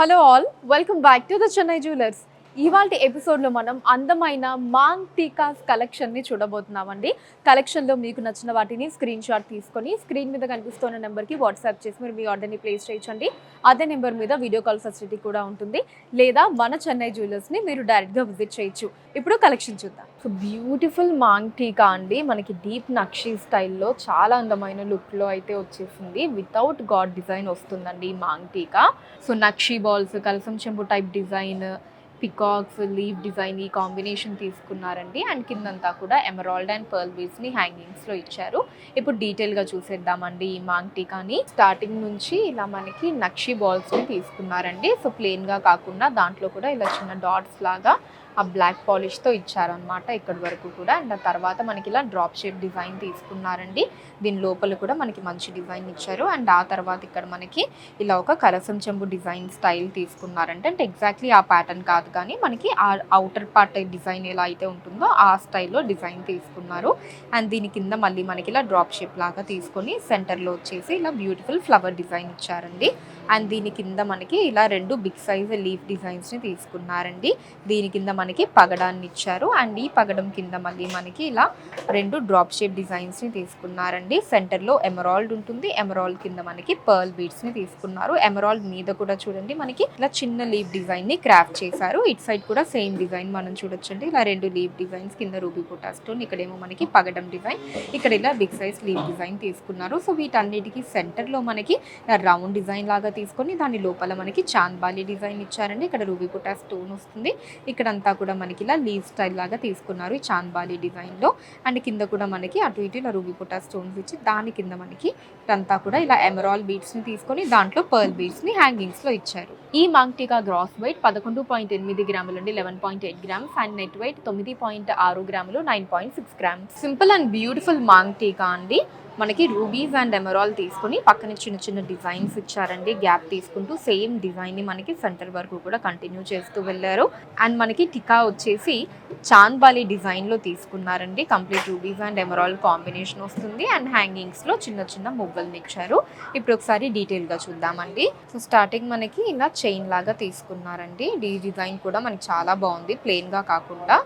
Hello all, welcome back to the Chennai jewellers. ఇవాళ ఎపిసోడ్లో మనం అందమైన మాంగ్ టీకాస్ కలెక్షన్ని చూడబోతున్నామండి. కలెక్షన్లో మీకు నచ్చిన వాటిని స్క్రీన్ షాట్ తీసుకొని స్క్రీన్ మీద కనిపిస్తున్న నెంబర్కి వాట్సాప్ చేసి మీరు మీ ఆర్డర్ని ప్లేస్ చేయించండి. అదే నెంబర్ మీద వీడియో కాల్ ఫెసిలిటీ కూడా ఉంటుంది, లేదా మన చెన్నై జ్యువెలర్స్ని మీరు డైరెక్ట్గా విజిట్ చేయొచ్చు. ఇప్పుడు కలెక్షన్ చూద్దాం. సో బ్యూటిఫుల్ మాంగ్ టీకా అండి, మనకి డీప్ నక్షీ స్టైల్లో చాలా అందమైన లుక్లో అయితే వచ్చేసింది. వితౌట్ గాడ్ డిజైన్ వస్తుందండి ఈ మాంగ్ టీకా. సో నక్షీ బాల్స్, కలసం చెంబు type design, peacocks, leave design ఈ కాంబినేషన్ తీసుకున్నారండి. అండ్ కిందంతా కూడా ఎమరాల్డ్ అండ్ పర్ల్ బీడ్స్ని హ్యాంగింగ్స్లో ఇచ్చారు. ఇప్పుడు డీటెయిల్గా చూసేద్దామండి ఈ మాంగ్ టీకాని. స్టార్టింగ్ నుంచి ఇలా మనకి నక్షీ బాల్స్ని తీసుకున్నారండి. సో ప్లెయిన్గా కాకుండా దాంట్లో కూడా ఇలా చిన్న డాట్స్ లాగా ఆ బ్లాక్ పాలిష్తో ఇచ్చారనమాట ఇక్కడి వరకు కూడా. అండ్ ఆ తర్వాత మనకి ఇలా డ్రాప్ షేప్ డిజైన్ తీసుకున్నారండి. దీని లోపల కూడా మనకి మంచి డిజైన్ ఇచ్చారు. అండ్ ఆ తర్వాత ఇక్కడ మనకి ఇలా ఒక కలసం చెంబు డిజైన్ స్టైల్ తీసుకున్నారంటే, అంటే ఎగ్జాక్ట్లీ ఆ ప్యాటర్న్ కాదు కానీ మనకి ఆ అవుటర్ పార్ట్ డిజైన్ ఎలా అయితే ఉంటుందో ఆ స్టైల్లో డిజైన్ తీసుకున్నారు. అండ్ దీని కింద మళ్ళీ మనకి ఇలా డ్రాప్ షేప్ లాగా తీసుకొని సెంటర్లో వచ్చేసి ఇలా బ్యూటిఫుల్ ఫ్లవర్ డిజైన్ ఇచ్చారండి. అండ్ దీని కింద మనకి ఇలా రెండు బిగ్ సైజ్ లీఫ్ డిజైన్స్ని తీసుకున్నారండి. దీని కింద మనకి పగడాన్ని ఇచ్చారు. అండ్ ఈ పగడం కింద మళ్ళీ మనకి ఇలా రెండు డ్రాప్ షేప్ డిజైన్స్ని తీసుకున్నారండి. సెంటర్లో ఎమరాల్డ్ ఉంటుంది, ఎమరాల్డ్ కింద మనకి పర్ల్ బీడ్స్ని తీసుకున్నారు. ఎమరాల్డ్ మీద కూడా చూడండి మనకి ఇలా చిన్న లీఫ్ డిజైన్ని క్రాఫ్ట్ చేశారు. ఇటు సైడ్ కూడా సేమ్ డిజైన్ మనం చూడొచ్చండి. ఇలా రెండు లీఫ్ డిజైన్స్, కింద రూబీ బుటా స్టోన్, ఇక్కడేమో మనకి పగడం డిజైన్, ఇక్కడ ఇలా బిగ్ సైజ్ లీఫ్ డిజైన్ తీసుకున్నారు. సో వీటన్నిటికీ సెంటర్లో మనకి రౌండ్ డిజైన్ లాగా తీసుకొని దాని లోపల మనకి చాంద్బాలి డిజైన్ ఇచ్చారండి. ఇక్కడ రూబీ బుటా స్టోన్ వస్తుంది. ఇక్కడంతా కూడా మనకి ఇలా లీవ్ స్టైల్ లాగా తీసుకున్నారు ఈ చాంద్బాలి డిజైన్లో. అండ్ కింద కూడా మనకి అటు ఇటు ఇలా రూబీ బుటా స్టోన్స్ ఇచ్చి దాని కింద మనకి ఇదంతా కూడా ఇలా ఎమరాల్డ్ బీడ్స్ని తీసుకొని దాంట్లో పర్ల్ బీడ్స్ని హ్యాంగింగ్స్లో ఇచ్చారు. ఈ మాంగ్ టీకా గ్రాస్ వెయిట్ 11.8 గ్రాములు అండి, 11.8 గ్రామ్స్. అండ్ నెట్ వెయిట్ 9.6 గ్రాములు, 9.6 grams. Simple and beautiful maang tikka అండి. మనకి రూబీస్ అండ్ ఎమరాల్డ్ తీసుకొని పక్కన చిన్న చిన్న డిజైన్స్ ఇచ్చారండి. గ్యాప్ తీసుకుంటూ సేమ్ డిజైన్ని మనకి సెంటర్ వరకు కూడా కంటిన్యూ చేస్తూ వెళ్ళారు. అండ్ మనకి టికా వచ్చేసి చాంద్బాలి డిజైన్లో తీసుకున్నారండి. Complete rubies and emerald combination వస్తుంది. అండ్ హ్యాంగింగ్స్లో చిన్న చిన్న మువ్వల్ని ఇచ్చారు. ఇప్పుడు ఒకసారి డీటెయిల్గా చూద్దామండి. సో స్టార్టింగ్ మనకి ఇలా చైన్ లాగా తీసుకున్నారండి. ఈ డిజైన్ కూడా మనకి చాలా బాగుంది, ప్లెయిన్గా కాకుండా.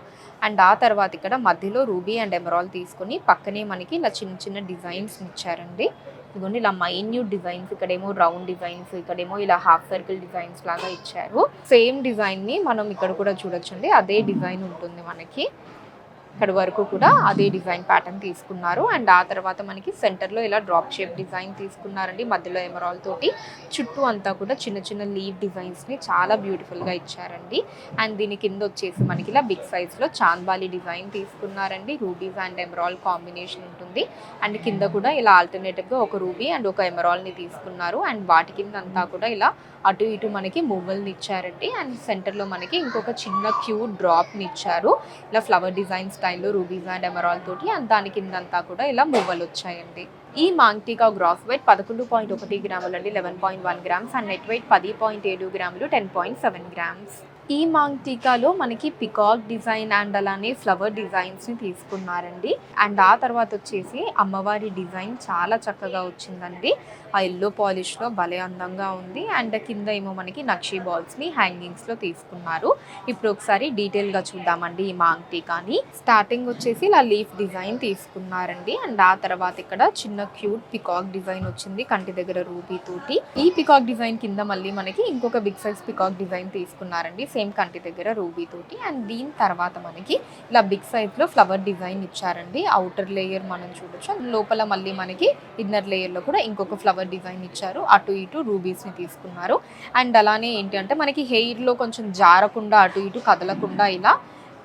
అండ్ ఆ తర్వాత ఇక్కడ మధ్యలో రూబీ అండ్ ఎమరాల్డ్ తీసుకొని పక్కనే మనకి ఇలా చిన్న చిన్న డిజైన్స్ ఇచ్చారండి. ఇదిగోండి ఇలా మైన్యూట్ డిజైన్స్, ఇక్కడేమో రౌండ్ డిజైన్స్, ఇక్కడేమో ఇలా హాఫ్ సర్కిల్ డిజైన్స్ లాగా ఇచ్చారు. సేమ్ డిజైన్ని మనం ఇక్కడ కూడా చూడొచ్చండి, అదే డిజైన్ ఉంటుంది మనకి. ఇక్కడ వరకు కూడా అదే డిజైన్ ప్యాటర్న్ తీసుకున్నారు. అండ్ ఆ తర్వాత మనకి సెంటర్లో ఇలా డ్రాప్ షేప్ డిజైన్ తీసుకున్నారండి. మధ్యలో ఎమరాల్డ్ తోటి చుట్టూ అంతా కూడా చిన్న చిన్న లీవ్ డిజైన్స్ని చాలా బ్యూటిఫుల్గా ఇచ్చారండి. అండ్ దీని కింద వచ్చేసి మనకి ఇలా బిగ్ సైజ్లో చాంద్బాలి డిజైన్ తీసుకున్నారండి. రూబీస్ అండ్ ఎమరాల్డ్ కాంబినేషన్ ఉంటుంది. అండ్ కింద కూడా ఇలా ఆల్టర్నేటివ్గా ఒక రూబీ అండ్ ఒక ఎమరాల్డ్ని తీసుకున్నారు. అండ్ వాటి కింద అంతా కూడా ఇలా అటు ఇటు మనకి మువ్వల్ని ఇచ్చారండి. అండ్ సెంటర్లో మనకి ఇంకొక చిన్న క్యూట్ డ్రాప్ని ఇచ్చారు, ఇలా ఫ్లవర్ డిజైన్ స్టైల్లో రూబీస్ అండ్ ఎమరాల్డ్ తోటి. అండ్ దాని కిందంతా కూడా ఇలా మువ్వలు వచ్చాయండి. ఈ మాంగ్ టీకా గ్రాస్ వెయిట్ 11.1 గ్రాములు అండి, 11.1 గ్రామ్స్. అండ్ నెట్ వెయిట్ 10.7 గ్రాములు, 10.7 గ్రామ్స్. ఈ మాంగ్ టీకాలో మనకి పికాక్ డిజైన్ అండ్ అలానే ఫ్లవర్ డిజైన్స్ని తీసుకున్నారండి. అండ్ ఆ తర్వాత వచ్చేసి అమ్మవారి డిజైన్ చాలా చక్కగా వచ్చిందండి. ఆ ఎల్లో పాలిష్లో భలే అందంగా ఉంది. అండ్ కింద ఏమో మనకి నక్షీ బాల్స్ని హ్యాంగింగ్స్లో తీసుకున్నారు. ఇప్పుడు ఒకసారి డీటెయిల్గా చూద్దామండి ఈ మాంగ్ టీకాని. స్టార్టింగ్ వచ్చేసి ఇలా లీఫ్ డిజైన్ తీసుకున్నారండి. అండ్ ఆ తర్వాత ఇక్కడ చిన్న క్యూట్ పికాక్ డిజైన్ వచ్చింది కంటి దగ్గర రూబీ తోటి. ఈ పికాక్ డిజైన్ కింద మళ్ళీ మనకి ఇంకొక బిగ్ సైజ్ పికాక్ డిజైన్ తీసుకున్నారండి, సేమ్ కంటి దగ్గర రూబీ తోటి. అండ్ దీని తర్వాత మనకి ఇలా బిగ్ సైజ్లో ఫ్లవర్ డిజైన్ ఇచ్చారండి. అవుటర్ లేయర్ మనం చూడొచ్చు, లోపల మళ్ళీ మనకి ఇన్నర్ లేయర్లో కూడా ఇంకొక ఫ్లవర్ డిజైన్ ఇచ్చారు. అటు ఇటు రూబీస్ని తీసుకున్నారు. అండ్ అలానే ఏంటి అంటే మనకి హెయిర్లో కొంచెం జారకుండా అటు ఇటు కదలకుండా ఇలా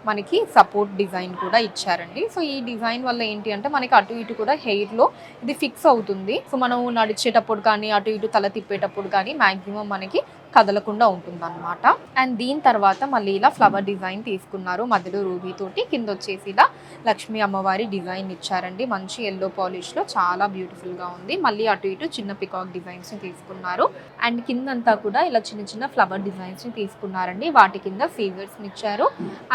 మనకి సపోర్ట్ డిజైన్ కూడా ఇచ్చారండి. సో ఈ డిజైన్ వల్ల ఏంటి అంటే మనకి అటు ఇటు కూడా హెయిర్లో ఇది ఫిక్స్ అవుతుంది. సో మనం నడిచేటప్పుడు కానీ అటు ఇటు తల తిప్పేటప్పుడు కానీ మ్యాక్సిమం మనకి కదలకుండా ఉంటుందన్నమాట. అండ్ దీని తర్వాత మళ్ళీ ఇలా ఫ్లవర్ డిజైన్ తీసుకున్నారు, మధ్యలో రూబీ తోటి. కింద వచ్చేసి ఇలా లక్ష్మీ అమ్మవారి డిజైన్ ఇచ్చారండి, మంచి ఎల్లో పాలిష్లో చాలా బ్యూటిఫుల్గా ఉంది. మళ్ళీ అటు ఇటు చిన్న పికాక్ డిజైన్స్ని తీసుకున్నారు. అండ్ కిందంతా కూడా ఇలా చిన్న చిన్న ఫ్లవర్ డిజైన్స్ని తీసుకున్నారండి. వాటి కింద ఫీవర్స్ని ఇచ్చారు.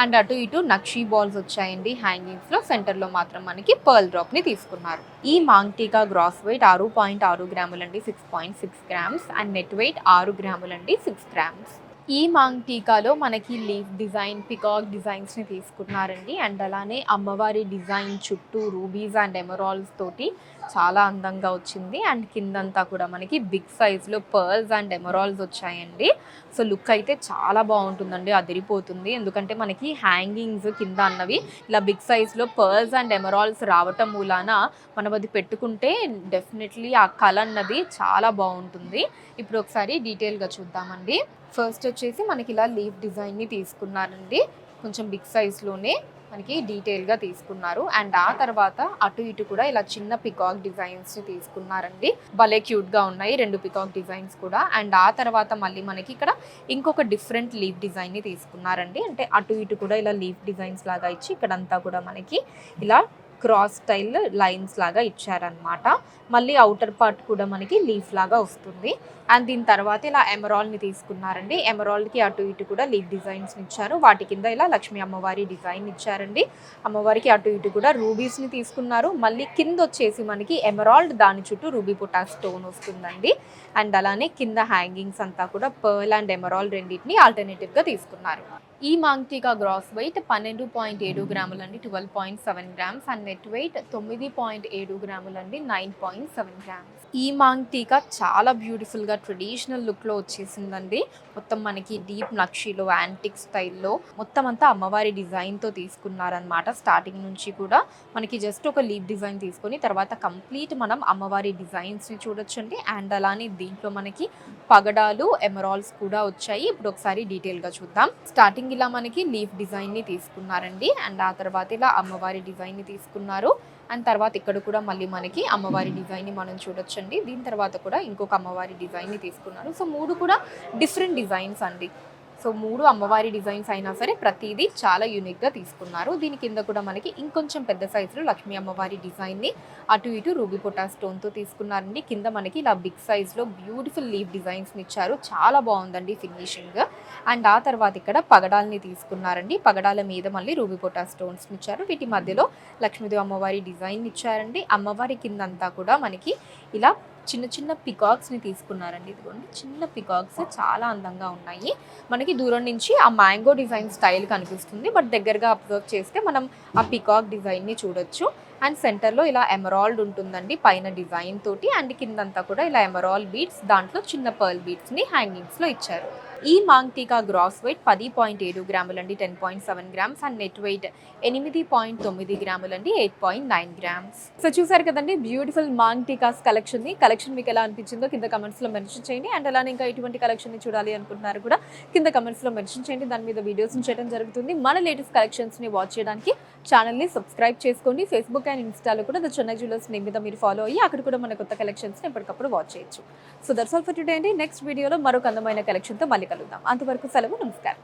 అండ్ అటు ఇటు నక్షీ బాల్స్ వచ్చాయండి హ్యాంగింగ్స్లో. సెంటర్లో మాత్రం మనకి పర్ల్ డ్రాప్ని తీసుకున్నారు. ఈ మాంగ్ టీకా గ్రాస్ వెయిట్ 6.6 గ్రాములు అండి, 6.6 గ్రామ్స్. అండ్ నెట్ వెయిట్ 6 గ్రాములు అండి 6 గ్రామ్స్. ఈ మాంగ్ టీకాలో మనకి లీఫ్ డిజైన్, పికాక్ డిజైన్స్ని తీసుకున్నారండి. అండ్ అలానే అమ్మవారి డిజైన్ చుట్టూ రూబీస్ అండ్ ఎమరాల్డ్స్ తోటి చాలా అందంగా వచ్చింది. అండ్ కిందంతా కూడా మనకి బిగ్ సైజ్లో పర్ల్స్ అండ్ ఎమరాల్డ్స్ వచ్చాయండి. సో లుక్ అయితే చాలా బాగుంటుందండి, అదిరిపోతుంది. ఎందుకంటే మనకి హ్యాంగింగ్స్ కింద అన్నవి ఇలా బిగ్ సైజ్లో పర్ల్స్ అండ్ ఎమరాల్డ్స్ రావటం మూలాన మనం అది పెట్టుకుంటే డెఫినెట్లీ ఆ కళ అన్నది చాలా బాగుంటుంది. ఇప్పుడు ఒకసారి డీటెయిల్గా చూద్దామండి. ఫస్ట్ వచ్చేసి మనకి ఇలా లీఫ్ డిజైన్ని తీసుకున్నారండి, కొంచెం బిగ్ సైజ్లోనే మనకి డీటెయిల్గా తీసుకున్నారు. అండ్ ఆ తర్వాత అటు ఇటు కూడా ఇలా చిన్న పికాక్ డిజైన్స్ని తీసుకున్నారండి. భలే క్యూట్గా ఉన్నాయి 2 పికాక్ డిజైన్స్ కూడా. అండ్ ఆ తర్వాత మళ్ళీ మనకి ఇక్కడ ఇంకొక డిఫరెంట్ లీఫ్ డిజైన్ని తీసుకున్నారండి. అంటే అటు ఇటు కూడా ఇలా లీఫ్ డిజైన్స్ లాగా ఇచ్చి ఇక్కడంతా కూడా మనకి ఇలా క్రాస్ స్టైల్ లైన్స్ లాగా ఇచ్చారనమాట. మళ్ళీ అవుటర్ పార్ట్ కూడా మనకి లీఫ్ లాగా వస్తుంది. అండ్ దీని తర్వాత ఇలా ఎమరాల్డ్ని తీసుకున్నారండి. ఎమరాల్డ్కి అటు ఇటు కూడా లీఫ్ డిజైన్స్ని ఇచ్చారు. వాటి కింద ఇలా లక్ష్మీ అమ్మవారి డిజైన్ ఇచ్చారండి. అమ్మవారికి అటు ఇటు కూడా రూబీస్ని తీసుకున్నారు. మళ్ళీ కింద వచ్చేసి మనకి ఎమరాల్డ్, దాని చుట్టూ రూబీ పొటా స్టోన్ వస్తుందండి. అండ్ అలానే కింద హ్యాంగింగ్స్ అంతా కూడా పర్ల్ అండ్ ఎమరాల్డ్ రెండింటిని ఆల్టర్నేటివ్గా తీసుకున్నారు. ఈ మాంగ్ టీకా గ్రాస్ వెయిట్ 12.7 గ్రాములు అండి, 12.7 గ్రామ్స్. అండ్ నెట్ వెయిట్ 9.7 గ్రాములు అండి, 9.7 గ్రామ్స్. ఈ మాంగ్ టీకా చాలా బ్యూటిఫుల్గా ట్రెడిషనల్ లుక్లో వచ్చేసిందండి. మొత్తం మనకి డీప్ నక్షీలో యాంటిక్ స్టైల్లో మొత్తం అంతా అమ్మవారి డిజైన్తో తీసుకున్నారనమాట. స్టార్టింగ్ నుంచి కూడా మనకి జస్ట్ ఒక లీఫ్ డిజైన్ తీసుకొని తర్వాత కంప్లీట్ మనం అమ్మవారి డిజైన్స్ని చూడొచ్చండి. అండ్ అలానే దీంట్లో మనకి పగడాలు, ఎమరాల్డ్స్ కూడా వచ్చాయి. ఇప్పుడు ఒకసారి డీటెయిల్గా చూద్దాం. స్టార్టింగ్ ఇలా మనకి లీఫ్ డిజైన్ని తీసుకున్నారండి. అండ్ ఆ తర్వాత ఇలా అమ్మవారి డిజైన్ని తీసుకున్నారు. అండ్ తర్వాత ఇక్కడ కూడా మళ్ళీ మనకి అమ్మవారి డిజైన్ని మనం చూడొచ్చండి. దీని తర్వాత కూడా ఇంకొక అమ్మవారి డిజైన్ని తీసుకున్నారు. సో 3 కూడా డిఫరెంట్ డిజైన్స్ అండి. సో 3 అమ్మవారి డిజైన్స్ అయినా సరే ప్రతిదీ చాలా యూనిక్గా తీసుకున్నారు. దీని కింద కూడా మనకి ఇంకొంచెం పెద్ద సైజులో లక్ష్మీ అమ్మవారి డిజైన్ని అటు ఇటు రూబీ పొటా స్టోన్తో తీసుకున్నారండి. కింద మనకి ఇలా బిగ్ సైజ్లో బ్యూటిఫుల్ లీఫ్ డిజైన్స్ని ఇచ్చారు. చాలా బాగుందండి ఫినిషింగ్. అండ్ ఆ తర్వాత ఇక్కడ పగడాల్ని తీసుకున్నారండి. పగడాల మీద మళ్ళీ రూబీ పొటా స్టోన్స్ని ఇచ్చారు. వీటి మధ్యలో లక్ష్మీదేవి అమ్మవారి డిజైన్ ఇచ్చారండి. అమ్మవారి కిందంతా కూడా మనకి ఇలా చిన్న చిన్న పికాక్స్ని తీసుకున్నారండి. ఇదిగోండి చిన్న పికాక్స్ చాలా అందంగా ఉన్నాయి. మనకి దూరం నుంచి ఆ మ్యాంగో డిజైన్ స్టైల్ కనిపిస్తుంది, బట్ దగ్గరగా అబ్జర్వ్ చేస్తే మనం ఆ పికాక్ డిజైన్ని చూడొచ్చు. అండ్ సెంటర్లో ఇలా ఎమరాల్డ్ ఉంటుందండి పైన డిజైన్ తోటి. అండ్ కిందంతా కూడా ఇలా ఎమరాల్డ్ బీడ్స్, దాంట్లో చిన్న పర్ల్ బీడ్స్ని హ్యాంగింగ్స్లో ఇచ్చారు. ఈ మాంగ్ టీకా గ్రాస్ వెయిట్ 10.7 గ్రాములు అండి, 10.7 గ్రామ్స్. అండ్ నెట్ వెయిట్ 8.9 గ్రాములు అండి, 8.9 గ్రామ్స్. సో చూసారు కదండి బ్యూటిఫుల్ మాంగ్ టీకాస్ కలెక్షన్ మీకు ఎలా అనిపించిందో కింద కమెంట్స్లో మెన్షన్ చేయండి. అండ్ అలానే ఇంకా ఎటువంటి కలెక్షన్ని చూడాలి అనుకుంటున్నారు కూడా కింద కమెంట్స్లో మెన్షన్ చేయండి. దాని మీద వీడియోస్ని చేయడం జరుగుతుంది. మన లేటెస్ట్ కలెక్షన్స్ని వాచ్ చేయడానికి ఛానల్ని సబ్స్క్రైబ్ చేసుకోండి. ఫేస్బుక్ అండ్ ఇన్స్టాలో కూడా ద చెన్నై జ్యువెలర్స్ నేమ్ మీద మీరు ఫాలో అయ్యి అక్కడ కూడా మన కొత్త కలెక్షన్స్ని ఎప్పటికప్పుడు వాచ్ చేయొచ్చు. So that's all for today అండి. నెక్స్ట్ వీడియోలో మరొక అందమైన కలెక్షన్తో మళ్ళీ కలుద్దాం. అంతవరకు సెలవు, నమస్కారం.